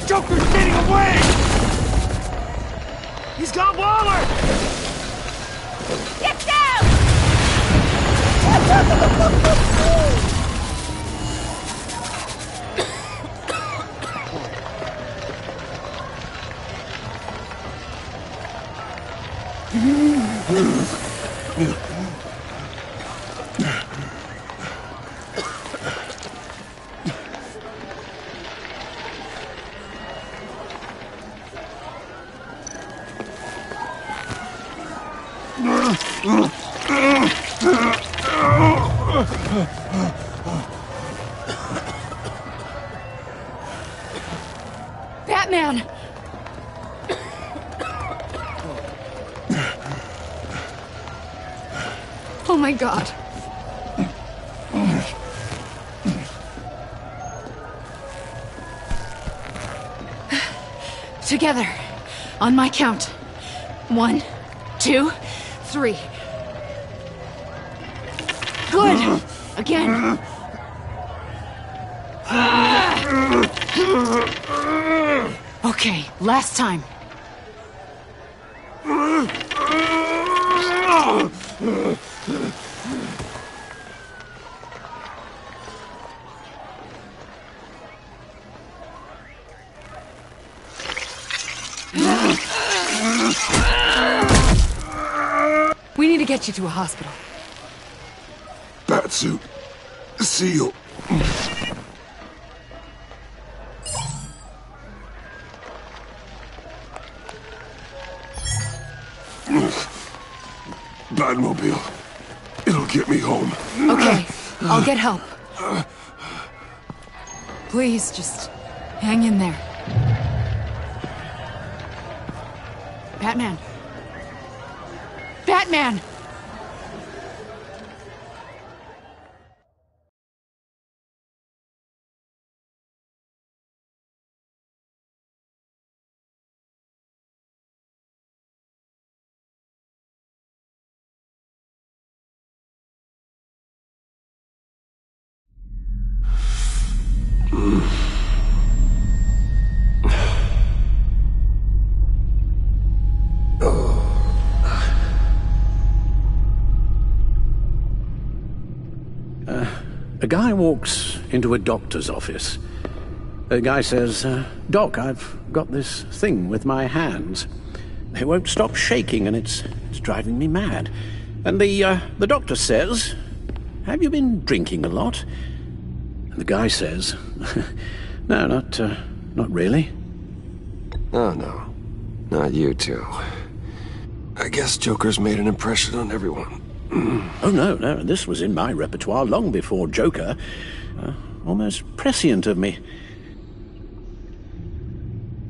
Joker's getting away! He's got Waller! Get down! Batman! Oh my God. Together, on my count. 1, 2, 3. Good! Again. Okay, last time. We need to get you to a hospital. Batsuit. Seal. Batmobile. It'll get me home. Okay, I'll get help. Please, just hang in there. Batman. Batman! A guy walks into a doctor's office. The guy says, Doc, I've got this thing with my hands. They won't stop shaking and it's driving me mad. And the doctor says, have you been drinking a lot? And the guy says, no, not really. Oh, no. Not you two. I guess Joker's made an impression on everyone. Oh, no, this was in my repertoire long before Joker. Almost prescient of me.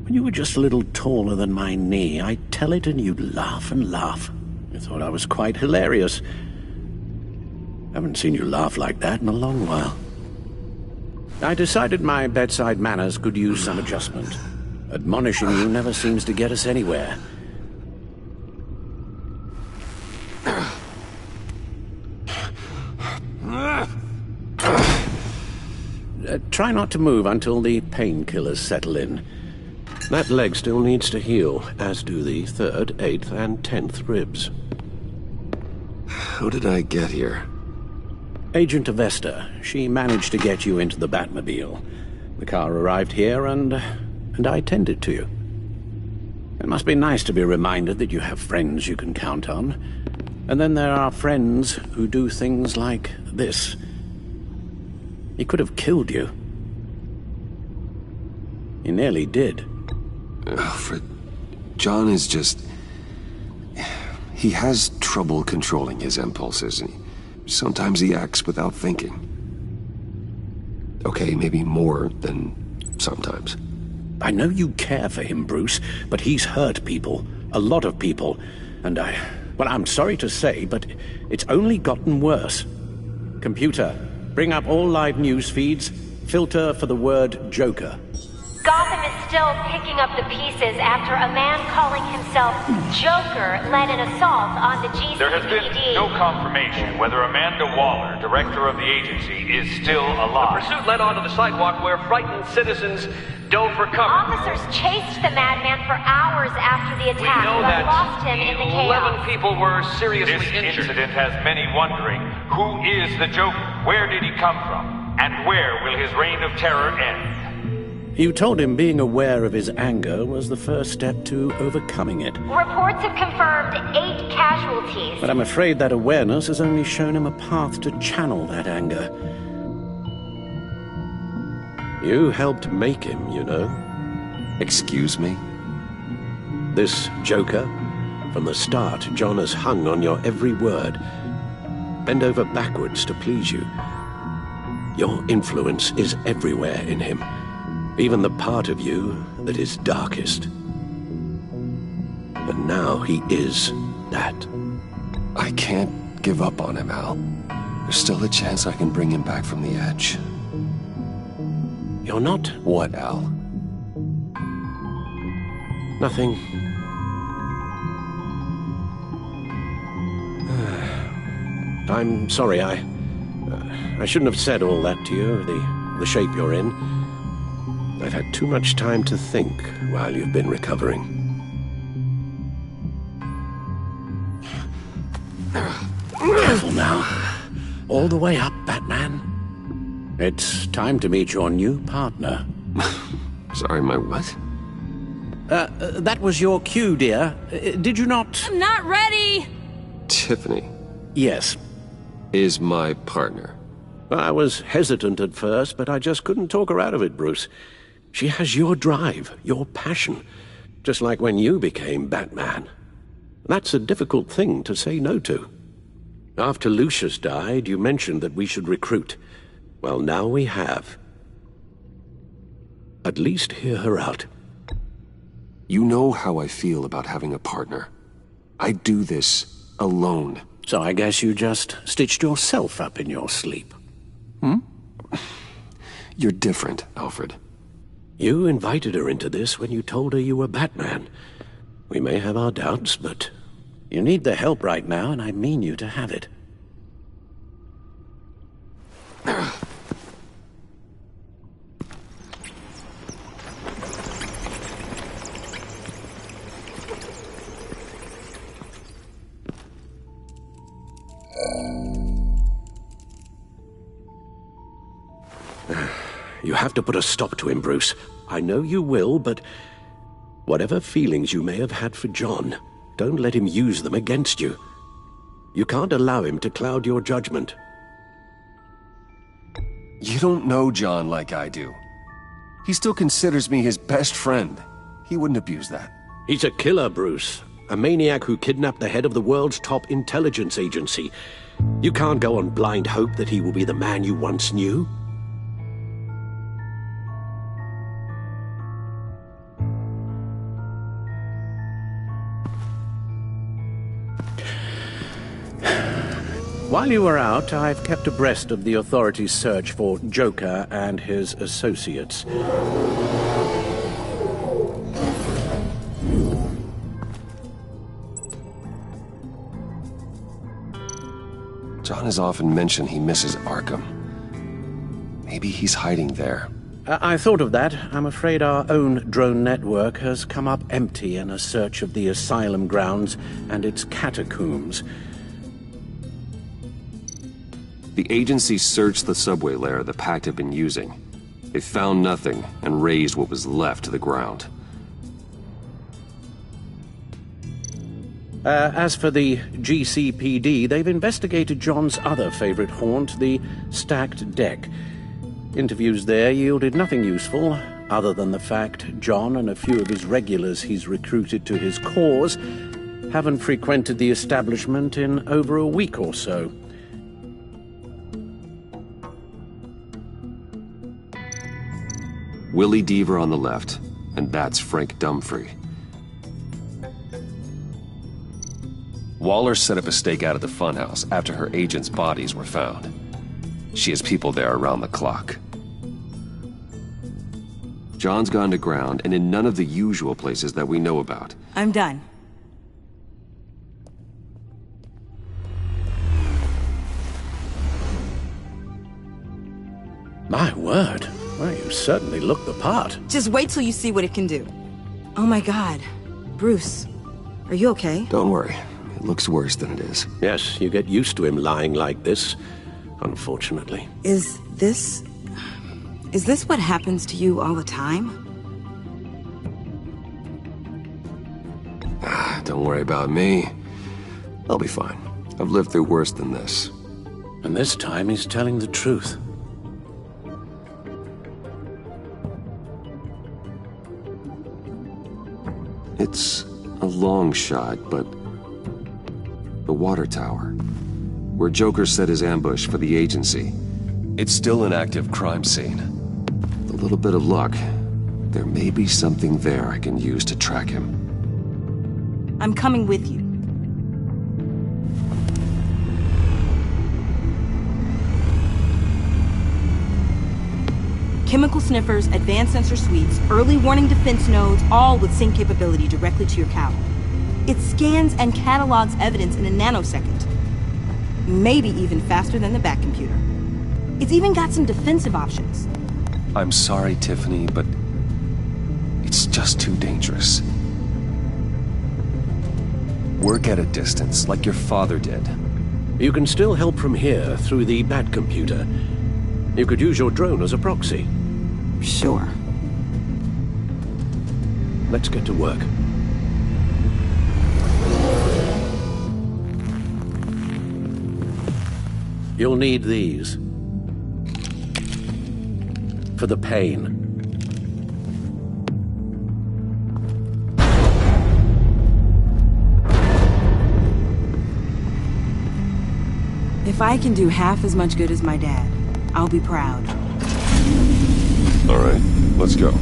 When you were just a little taller than my knee, I'd tell it and you'd laugh and laugh. I thought I was quite hilarious. Haven't seen you laugh like that in a long while. I decided my bedside manners could use some adjustment. Admonishing you never seems to get us anywhere. Try not to move until the painkillers settle in. That leg still needs to heal, as do the 3rd, 8th, and 10th ribs. How did I get here? Agent Avesta. She managed to get you into the Batmobile. The car arrived here, and I tended to you. It must be nice to be reminded that you have friends you can count on. And then there are friends who do things like this. He could have killed you. He nearly did. Alfred, John is just... He has trouble controlling his impulses. Sometimes he acts without thinking. Okay, maybe more than sometimes. I know you care for him, Bruce, but he's hurt people. A lot of people. And I'm sorry to say, but it's only gotten worse. Computer, bring up all live news feeds. Filter for the word Joker. Gotham is still picking up the pieces after a man calling himself Joker led an assault on the GCPD. There has been no confirmation whether Amanda Waller, director of the agency, is still alive. The pursuit led onto the sidewalk where frightened citizens dove for cover. Officers chased the madman for hours after the We attack, know but that lost him in the 11 chaos. people were seriously This injured. incident has many wondering, who is the Joker? Where did he come from? And where will his reign of terror end? You told him being aware of his anger was the first step to overcoming it. Reports have confirmed 8 casualties. But I'm afraid that awareness has only shown him a path to channel that anger. You helped make him, you know. Excuse me? This Joker, from the start, John has hung on your every word. Bend over backwards to please you. Your influence is everywhere in him, even the part of you that is darkest. But now he is that. I can't give up on him, Al. There's still a chance I can bring him back from the edge. You're not? What, Al? Nothing. I'm sorry, I shouldn't have said all that to you, the shape you're in. I've had too much time to think while you've been recovering. Careful now. All the way up, Batman. It's time to meet your new partner. Sorry, my what? That was your cue, dear. Did you not? I'm not ready! Tiffany Yes. is my partner. I was hesitant at first, but I just couldn't talk her out of it, Bruce. She has your drive, your passion, just like when you became Batman. That's a difficult thing to say no to. After Lucius died, you mentioned that we should recruit. Well, now we have. At least hear her out. You know how I feel about having a partner. I do this alone. So I guess you just stitched yourself up in your sleep. You're different, Alfred. You invited her into this when you told her you were Batman. We may have our doubts, but you need the help right now, and I mean you to have it. You have to put a stop to him, Bruce. I know you will, but whatever feelings you may have had for John, don't let him use them against you. You can't allow him to cloud your judgment. You don't know John like I do. He still considers me his best friend. He wouldn't abuse that. He's a killer, Bruce. A maniac who kidnapped the head of the world's top intelligence agency. You can't go on blind hope that he will be the man you once knew. While you were out, I've kept abreast of the authorities' search for Joker and his associates. John has often mentioned he misses Arkham. Maybe he's hiding there. I thought of that. I'm afraid our own drone network has come up empty in a search of the asylum grounds and its catacombs. The agency searched the subway lair the Pact had been using. They found nothing and razed what was left to the ground. As for the GCPD, they've investigated John's other favorite haunt, the stacked deck. Interviews there yielded nothing useful, other than the fact John and a few of his regulars he's recruited to his cause haven't frequented the establishment in over a week or so. Willie Deaver on the left, and that's Frank Dumfrey. Waller set up a stakeout at the funhouse after her agents' bodies were found. She has people there around the clock. John's gone to ground and in none of the usual places that we know about. I'm done. My word. Well, you certainly look the part. Just wait till you see what it can do. Oh my god. Bruce, are you okay? Don't worry. It looks worse than it is. Yes, you get used to him lying like this, unfortunately. Is this what happens to you all the time? Don't worry about me. I'll be fine. I've lived through worse than this. And this time he's telling the truth. It's a long shot, but the water tower, where Joker set his ambush for the agency, it's still an active crime scene. With a little bit of luck, there may be something there I can use to track him. I'm coming with you. Chemical sniffers, advanced sensor suites, early warning defense nodes, all with sync capability directly to your cowl. It scans and catalogs evidence in a nanosecond. Maybe even faster than the Bat computer. It's even got some defensive options. I'm sorry, Tiffany, but it's just too dangerous. Work at a distance, like your father did. You can still help from here through the Bat computer. You could use your drone as a proxy. Sure. Let's get to work. You'll need these. For the pain. If I can do half as much good as my dad, I'll be proud. All right, let's go.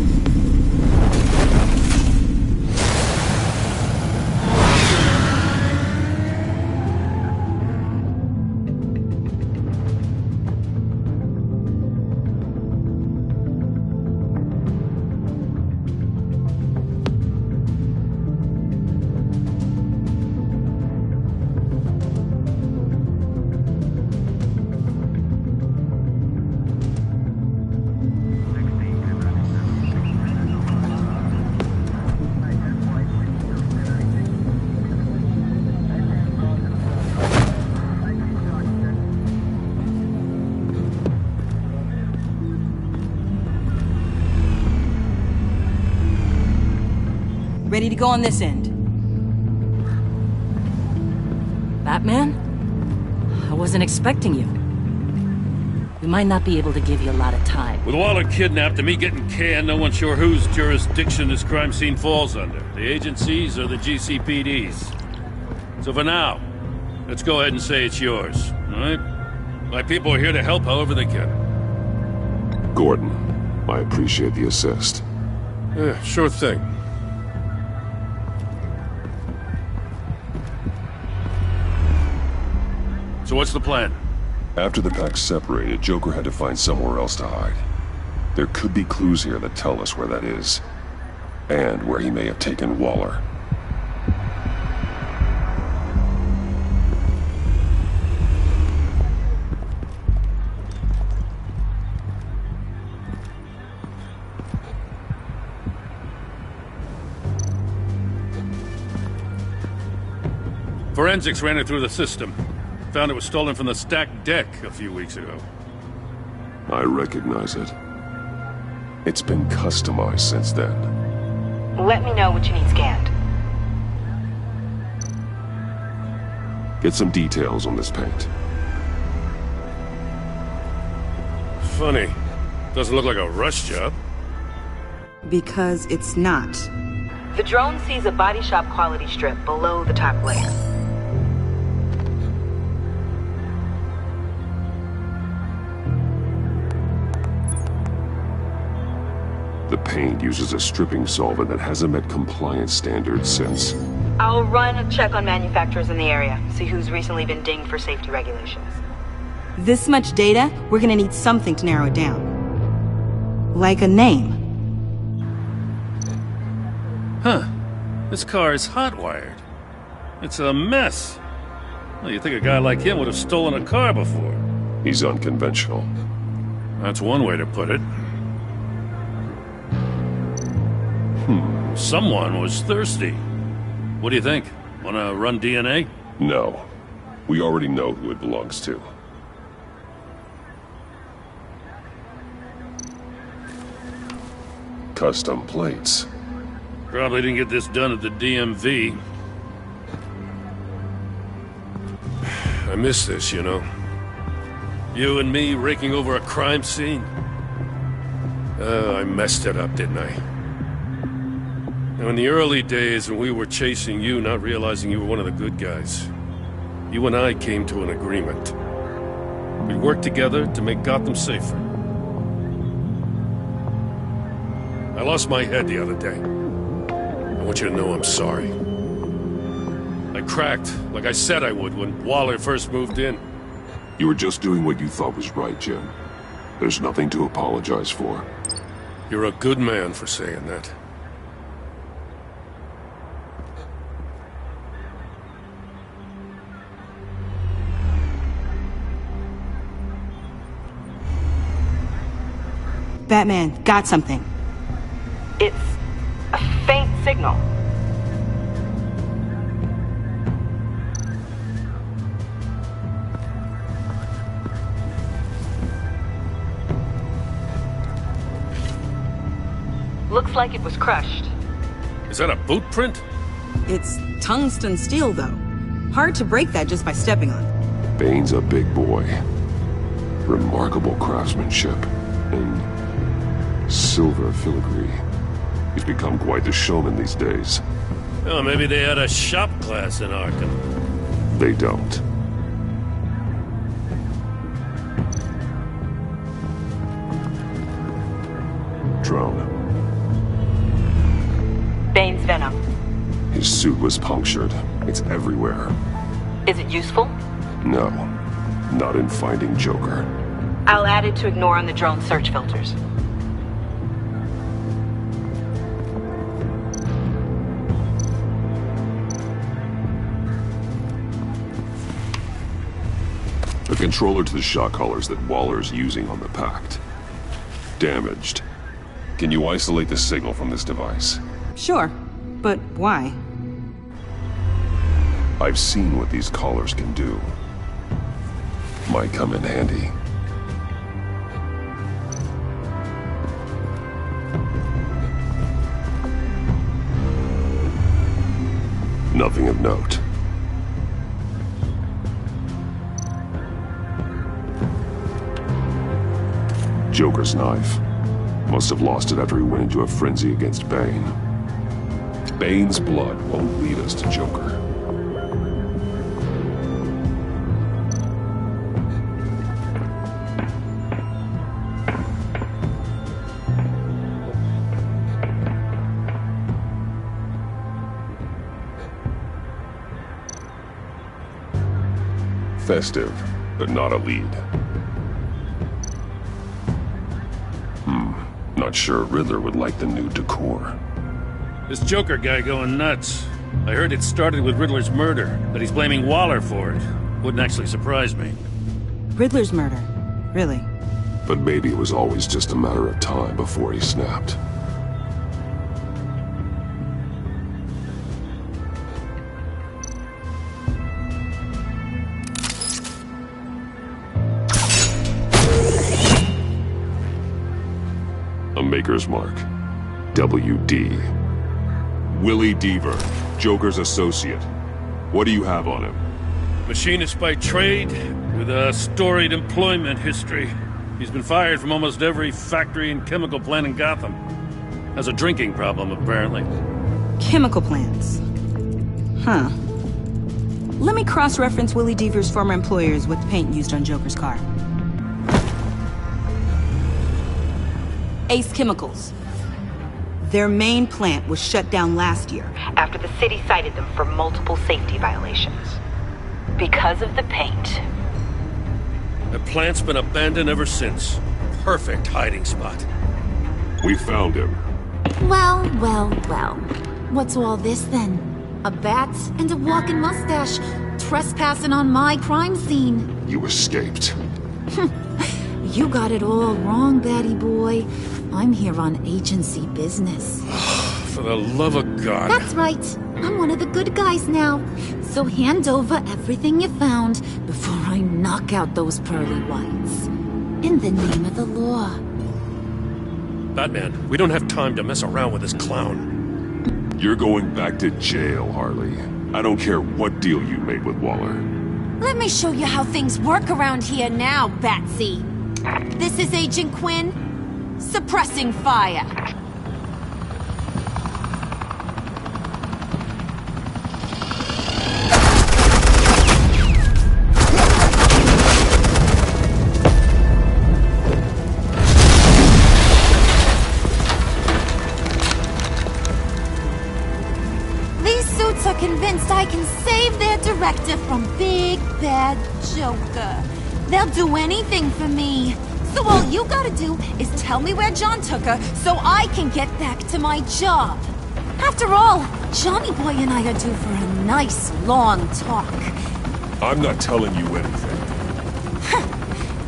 Ready to go on this end. Batman? I wasn't expecting you. We might not be able to give you a lot of time. With Waller kidnapped and me getting canned, no one's sure whose jurisdiction this crime scene falls under. The agencies or the GCPD's. So for now, let's go ahead and say it's yours, all right? My people are here to help however they can. Gordon, I appreciate the assist. Yeah, sure thing. So what's the plan? After the pack separated, Joker had to find somewhere else to hide. There could be clues here that tell us where that is. And where he may have taken Waller. Forensics ran it through the system. Found it was stolen from the stacked deck a few weeks ago. I recognize it. It's been customized since then. Let me know what you need scanned. Get some details on this paint. Funny. Doesn't look like a rush job. Because it's not. The drone sees a body shop quality strip below the top layer. The paint uses a stripping solvent that hasn't met compliance standards since. I'll run a check on manufacturers in the area, see who's recently been dinged for safety regulations. This much data, we're gonna need something to narrow it down. Like a name. Huh. This car is hot-wired. It's a mess. Well, you'd think a guy like him would have stolen a car before. He's unconventional. That's one way to put it. Someone was thirsty. What do you think? Wanna run DNA? No. We already know who it belongs to. Custom plates. Probably didn't get this done at the DMV. I miss this, you know. You and me raking over a crime scene. I messed it up, didn't I? Now, in the early days when we were chasing you, not realizing you were one of the good guys, you and I came to an agreement. We worked together to make Gotham safer. I lost my head the other day. I want you to know I'm sorry. I cracked, like I said I would when Waller first moved in. You were just doing what you thought was right, Jim. There's nothing to apologize for. You're a good man for saying that. Batman, got something. It's a faint signal. Looks like it was crushed. Is that a boot print? It's tungsten steel, though. Hard to break that just by stepping on it. Bane's a big boy. Remarkable craftsmanship. And silver filigree. He's become quite the showman these days. Oh, maybe they had a shop class in Arkham. They don't. Drone. Bane's venom. His suit was punctured. It's everywhere. Is it useful? No. Not in finding Joker. I'll add it to ignore on the drone search filters. The controller to the shock collars that Waller's using on the Pact. Damaged. Can you isolate the signal from this device? Sure, but why? I've seen what these collars can do. Might come in handy. Nothing of note. Joker's knife. Must have lost it after he went into a frenzy against Bane. Bane's blood won't lead us to Joker. Festive, but not a lead. Not sure Riddler would like the new decor. This Joker guy going nuts. I heard it started with Riddler's murder, but he's blaming Waller for it. Wouldn't actually surprise me. Riddler's murder? Really? But maybe it was always just a matter of time before he snapped. A Maker's Mark. WD. Willie Deaver, Joker's associate. What do you have on him? Machinist by trade, with a storied employment history. He's been fired from almost every factory and chemical plant in Gotham. Has a drinking problem, apparently. Chemical plants. Huh. Let me cross-reference Willie Deaver's former employers with the paint used on Joker's car. Ace Chemicals. Their main plant was shut down last year after the city cited them for multiple safety violations. Because of the paint. The plant's been abandoned ever since. Perfect hiding spot. We found him. Well, well, well. What's all this then? A bat and a walking mustache trespassing on my crime scene. You escaped. You got it all wrong, Batty boy. I'm here on agency business. for the love of God. That's right. I'm one of the good guys now. So hand over everything you found before I knock out those pearly whites. In the name of the law. Batman, we don't have time to mess around with this clown. You're going back to jail, Harley. I don't care what deal you made with Waller. Let me show you how things work around here now, Batsy. This is Agent Quinn. Suppressing fire. Convinced I can save their director from Big Bad Joker. They'll do anything for me. So all you gotta do is tell me where John took her so I can get back to my job. After all, Johnny Boy and I are due for a nice long talk. I'm not telling you anything.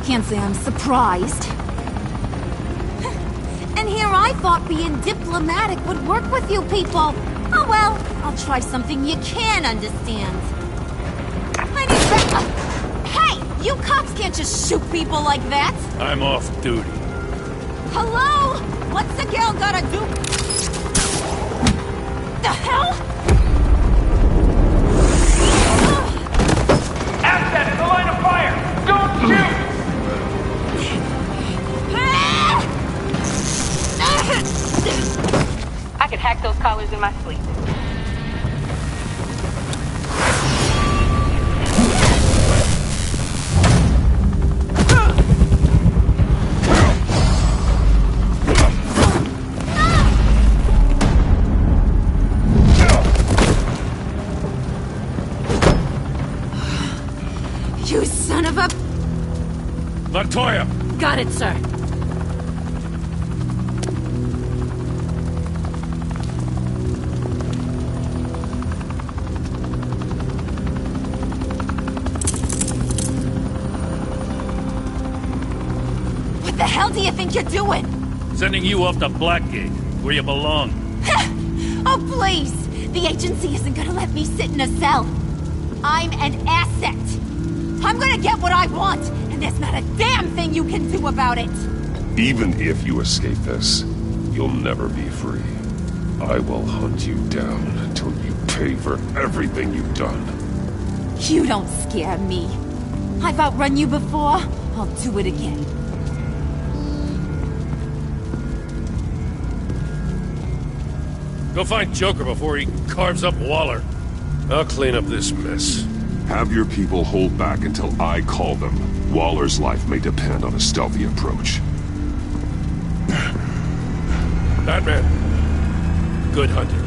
Can't say I'm surprised. And here I thought being diplomatic would work with you people. Oh well, I'll try something you can understand. I need that. Hey! You cops can't just shoot people like that! I'm off duty. Hello? What's the girl gotta do? The hell? Access the line of fire! Don't shoot! I could hack those collars in my sleep. You son of a... Montoya! Got it, sir. What the hell do you think you're doing? Sending you off to Blackgate, where you belong. Oh, please! The agency isn't gonna let me sit in a cell. I'm an asset. I'm gonna get what I want, and there's not a damn thing you can do about it. Even if you escape this, you'll never be free. I will hunt you down until you pay for everything you've done. You don't scare me. I've outrun you before. I'll do it again. Go find Joker before he carves up Waller. I'll clean up this mess. Have your people hold back until I call them. Waller's life may depend on a stealthy approach. Batman. Good hunting.